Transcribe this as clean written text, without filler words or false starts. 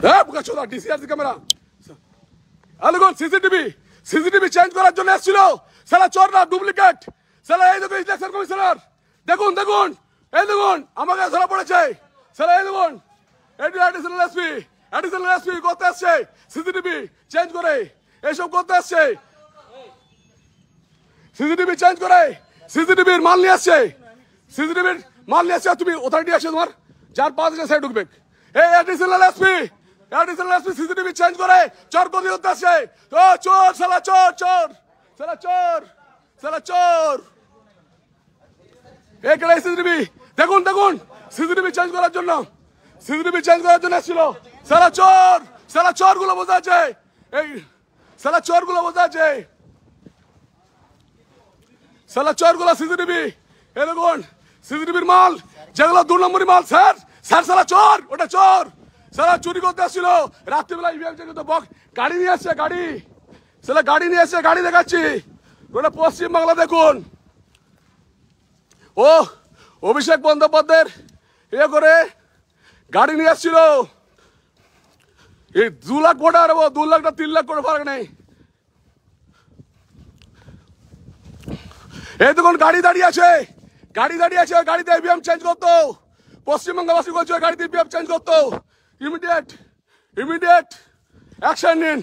হ্যাঁ বুকা চোদা ডিসিআরসি ক্যামেরা আলগন সিসিটিভি চেঞ্জ করার জন্য এসেছিল সালা চোর না ডুপ্লিকেট সালা এই দেখুন ইলেকশন কমিশনার দেখুন এই দেখুন আমাকে ধরা পড়েছে সালা এই দেখুন অ্যাডিশনাল এসপি করতে আসছে সিসিটিভি চেঞ্জ করে এইসব করতে আসছে সিসিটিভি চেঞ্জ করে সিসিটিভির মাল নিয়ে আসছে তুমি অথরিটি আছে তোমার যার 5 সাইড ঢুকবে এই অ্যাডিশনাল এসপি সিসিটিভি চেঞ্জ করে চোর গদি হতে আসছে ও চোর সালা চোর এখানে সিসিটিভি দেখুন সিসিটিভি চেঞ্জ করার জন্য এসেছিল সালা চোরগুলো বোঝা আছে এই সালা চোরগুলো সিসিটিভি এই দেখুন সিসিটিভির মাল যেগুলো 2 নম্বরই মাল স্যার সালা চোর ওটা চোর সালা চুরি করতে আসছিল রাত্রিবেলা ইভিএম চেক করতে গাড়ি নিয়ে আসছে গাড়ি দেখাচ্ছি ওটা পশ্চিম বাংলা দেখুন ও অভিষেক বন্দ্যোপাধ্যায়ের করে গাড়ি নিয়ে আসছিল এই 2 লাখ ভোটার 2 লাখটা 3 লাখ করে ফারাক নেই এই দেখুন গাড়ি দাঁড়িয়ে আছে গাড়িতে ইভিএম চেঞ্জ করতো পশ্চিমবঙ্গবাসী বলছে গাড়িতে ইভিএম চেঞ্জ করতো ইমিডিয়েট অ্যাকশন নিন